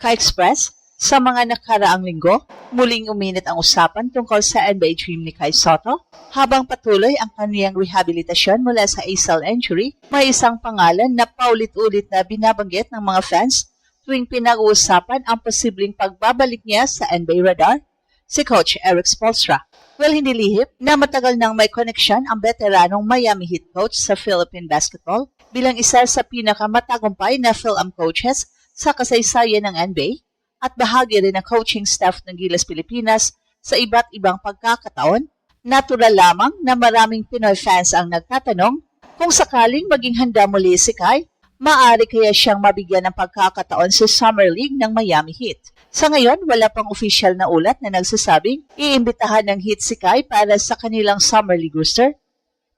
Ka-Express, sa mga nakaraang linggo, muling uminit ang usapan tungkol sa NBA dream ni Kai Sotto. Habang patuloy ang kaniyang rehabilitasyon mula sa ACL injury, may isang pangalan na paulit-ulit na binabanggit ng mga fans tuwing pinag-uusapan ang posibleng pagbabalik niya sa NBA radar, si Coach Erik Spoelstra. Well, hindi lihip na matagal nang may koneksyon ang veteranong Miami Heat coach sa Philippine basketball bilang isa sa pinakamatagumpay na Phil-Am coaches sa kasaysayan ng NBA at bahagi rin ng coaching staff ng Gilas Pilipinas sa iba't ibang pagkakataon. Natural lamang na maraming Pinoy fans ang nagtatanong kung sakaling maging handa muli si Kai, maaari kaya siyang mabigyan ng pagkakataon sa Summer League ng Miami Heat. Sa ngayon, wala pang opisyal na ulat na nagsasabing iimbitahan ng Heat si Kai para sa kanilang Summer League roster.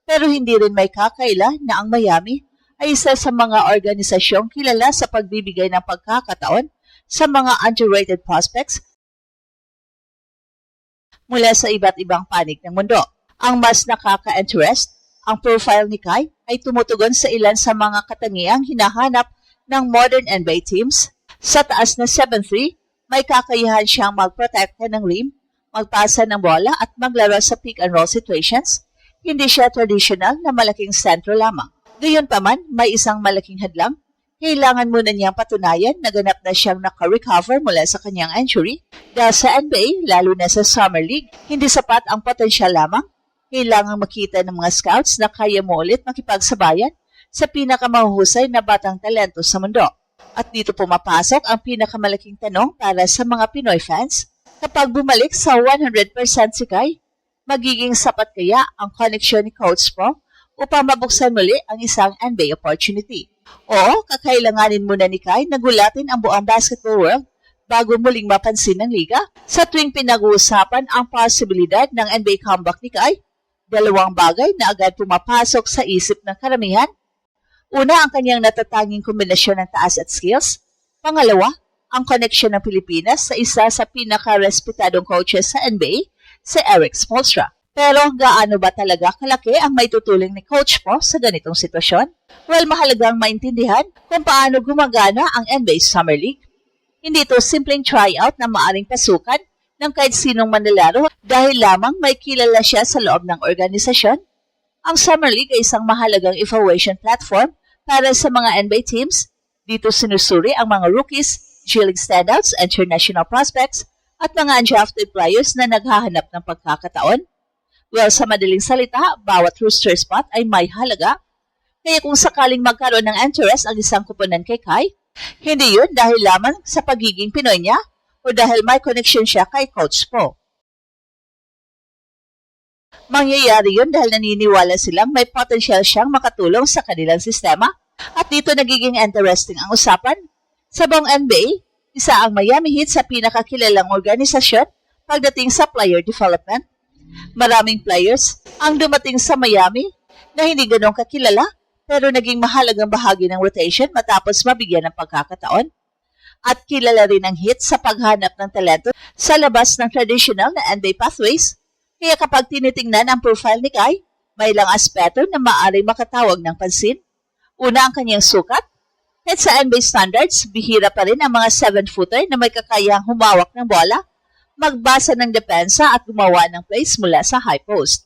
Pero hindi rin may kakaila na ang Miami ay isa sa mga organisasyong kilala sa pagbibigay ng pagkakataon sa mga underrated prospects mula sa iba't ibang panig ng mundo. Ang mas nakaka-interest, ang profile ni Kai ay tumutugon sa ilan sa mga katangiang hinahanap ng modern NBA teams. Sa taas na 7'3", may kakayahan siyang magprotekta ng rim, magpasa ng bola at maglaro sa pick-and-roll situations. Hindi siya traditional na malaking sentro lamang. Gayunpaman, may isang malaking hadlang. Kailangan muna niyang patunayan na ganap na siyang naka-recover mula sa kanyang injury. Dahil sa NBA, lalo na sa Summer League, hindi sapat ang potensyal lamang. Kailangan makita ng mga scouts na kaya mo ulit makipagsabayan sa pinakamahusay na batang talento sa mundo. At dito pumapasok ang pinakamalaking tanong para sa mga Pinoy fans. Kapag bumalik sa 100% si Kai, magiging sapat kaya ang koneksyon ni Coach Spo upang mabuksan muli ang isang NBA opportunity? O kakailanganin muna ni Kai na gulatin ang buong basketball world bago muling mapansin ng liga? Sa tuwing pinag-uusapan ang posibilidad ng NBA comeback ni Kai, dalawang bagay na agad pumapasok sa isip ng karamihan. Una, ang kanyang natatanging kombinasyon ng taas at skills. Pangalawa, ang koneksyon ng Pilipinas sa isa sa pinaka-respetadong coaches sa NBA, si Erik Spoelstra. Pero gaano ba talaga kalaki ang maitutuling ni Coach Po sa ganitong sitwasyon? Well, mahalagang maintindihan kung paano gumagana ang NBA Summer League. Hindi ito simpleng tryout na maaring pasukan ng kahit sinong manlalaro dahil lamang may kilala siya sa loob ng organisasyon. Ang Summer League ay isang mahalagang evaluation platform para sa mga NBA teams. Dito sinusuri ang mga rookies, G-League standouts, international prospects at mga undrafted players na naghahanap ng pagkakataon. Well, sa madaling salita, bawat roster spot ay may halaga. Kaya kung sakaling magkaroon ng interest ang isang kupunan kay Kai, hindi yun dahil lamang sa pagiging Pinoy niya o dahil may connection siya kay Coach Po. Mangyayari yun dahil naniniwala silang may potential siyang makatulong sa kanilang sistema at dito nagiging interesting ang usapan. Sa buong NBA, isa ang Miami Heat sa pinakakilalang organisasyon pagdating sa player development. Maraming players ang dumating sa Miami na hindi ganong kakilala pero naging mahalagang bahagi ng rotation matapos mabigyan ng pagkakataon. At kilala rin ang Heat sa paghanap ng talento sa labas ng traditional na NBA pathways. Kaya kapag tinitingnan ang profile ni Kai, may ilang aspeto na maaaring makatawag ng pansin. Una, ang kanyang sukat. At sa NBA standards, bihira pa rin ang mga 7-footer na may kakayahang humawak ng bola, magbasa ng depensa at gumawa ng plays mula sa high post.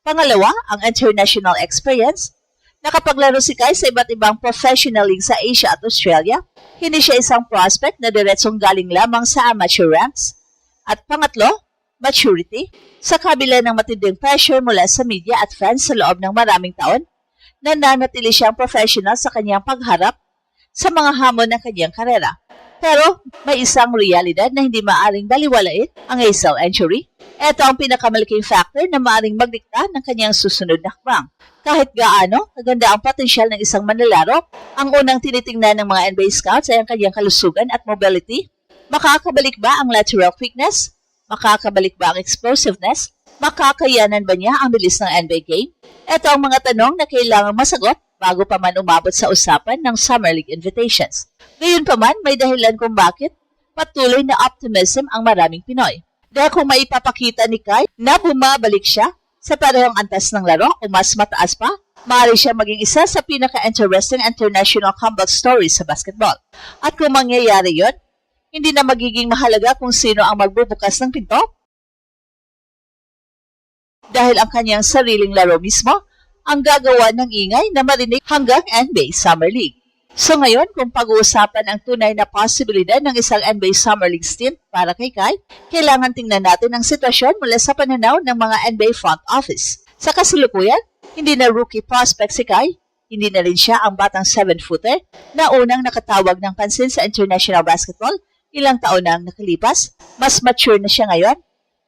Pangalawa, ang international experience. Nakapaglaro si Kai sa iba't ibang professional league sa Asia at Australia. Hindi siya isang prospect na diretsong galing lamang sa amateur ranks. At pangatlo, maturity. Sa kabila ng matinding pressure mula sa media at fans sa loob ng maraming taon, nananatili siyang professional sa kanyang pagharap sa mga hamon ng kanyang karera. Pero may isang realidad na hindi maaaring baliwalain, ang ACL injury. Ito ang pinakamalaking factor na maaaring magdikta ng kanyang susunod na hakbang. Kahit gaano kaganda ang potensyal ng isang manlalaro, ang unang tinitingnan ng mga NBA scouts ay ang kanyang kalusugan at mobility. Makakabalik ba ang lateral quickness? Makakabalik ba ang explosiveness? Makakayanan ba niya ang bilis ng NBA game? Ito ang mga tanong na kailangang masagot bago pa man umabot sa usapan ng Summer League invitations. Gayunpaman, may dahilan kung bakit patuloy na optimism ang maraming Pinoy. Dahil kung maipapakita ni Kai na bumabalik siya sa parehong antas ng laro o mas mataas pa, maaari siya maging isa sa pinaka-interesting international comeback stories sa basketball. At kung mangyayari yon, Hindi na magiging mahalaga kung sino ang magbubukas ng pinto dahil ang kanyang sariling laro mismo ang gagawa ng ingay na marinig hanggang NBA Summer League. So ngayon, kung pag-uusapan ang tunay na posibilidad ng isang NBA Summer League stint para kay Kai, kailangan tingnan natin ang sitwasyon mula sa pananaw ng mga NBA front office. Sa kasalukuyan, hindi na rookie prospect si Kai, hindi na rin siya ang batang 7-footer na unang nakatawag ng pansin sa international basketball ilang taon na ang nakalipas. Mas mature na siya ngayon,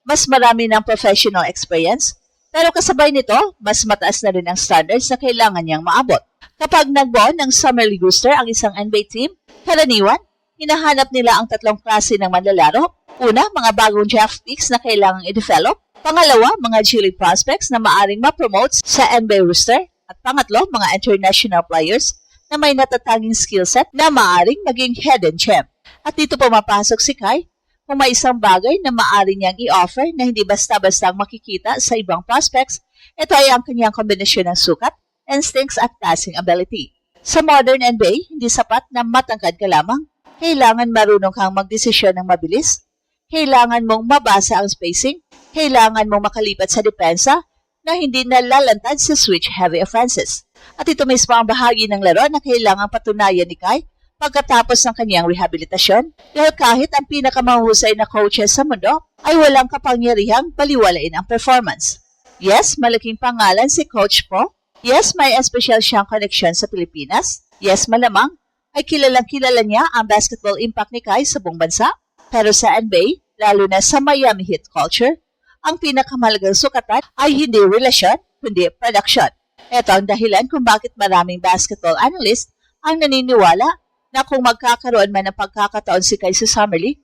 mas marami ng professional experience, pero kasabay nito, mas mataas na rin ang standards na kailangan niyang maabot. Kapag nagbuo ng Summer League roster ang isang NBA team, karaniwan, hinahanap nila ang tatlong klase ng manlalaro. Una, mga bagong draft picks na kailangang i-develop. Pangalawa, mga G-League prospects na maaring ma-promote sa NBA roster. At pangatlo, mga international players na may natatanging skill set na maaring maging hidden gem. At dito pumapasok si Kai kung may isang bagay na maaari niyang i-offer na hindi basta-basta makikita sa ibang prospects, ito ay ang kanyang kombinasyon ng sukat, instincts at passing ability. Sa modern NBA, hindi sapat na matangkad ka lamang. Kailangan marunong kang magdesisyon ng mabilis. Kailangan mong mabasa ang spacing. Kailangan mong makalipat sa depensa na hindi nalalantad sa switch-heavy offenses. At ito mismo ang bahagi ng laro na kailangang patunayan ni Kai pagkatapos ng kanyang rehabilitasyon, dahil kahit ang pinakamahusay na coaches sa mundo ay walang kapangyarihang baliwalain ang performance. Yes, malaking pangalan si Coach Po. Yes, may espesyal siyang koneksyon sa Pilipinas. Yes, malamang ay kilalang-kilala niya ang basketball impact ni Kai sa buong bansa. Pero sa NBA, lalo na sa Miami Heat culture, ang pinakamahalagang sukatan ay hindi relasyon, kundi production. Ito ang dahilan kung bakit maraming basketball analyst ang naniniwala na kung magkakaroon man ng pagkakataon si Kai sa Summer League,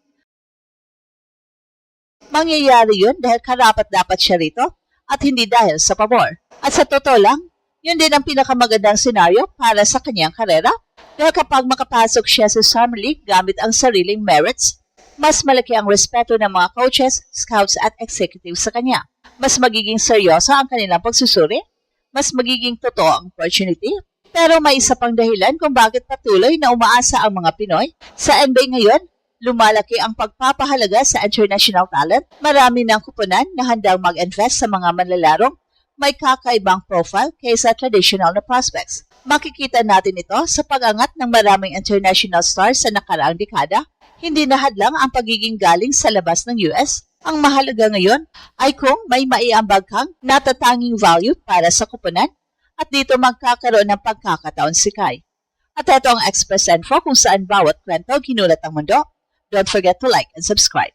mangyayari yun dahil karapat-dapat siya rito at hindi dahil sa pabor. At sa totoo lang, yun din ang pinakamagandang senaryo para sa kanyang karera dahil kapag makapasok siya sa Summer League gamit ang sariling merits, mas malaki ang respeto ng mga coaches, scouts at executives sa kanya. Mas magiging seryoso ang kanilang pagsusuri, mas magiging totoo ang opportunity. Pero may isa pang dahilan kung bakit patuloy na umaasa ang mga Pinoy. Sa NBA ngayon, lumalaki ang pagpapahalaga sa international talent. Marami ng kupunan na handang mag-invest sa mga manlalarong may kakaibang profile kaysa traditional na prospects. Makikita natin ito sa pag-angat ng maraming international stars sa nakaraang dekada. Hindi na hadlang ang pagiging galing sa labas ng US. Ang mahalaga ngayon ay kung may maiambag kang natatanging value para sa kupunan. At dito magkakaroon ng pagkakataon si Kai. At ito ang Express Info kung saan bawat kwento ginulat ang mundo. Don't forget to like and subscribe.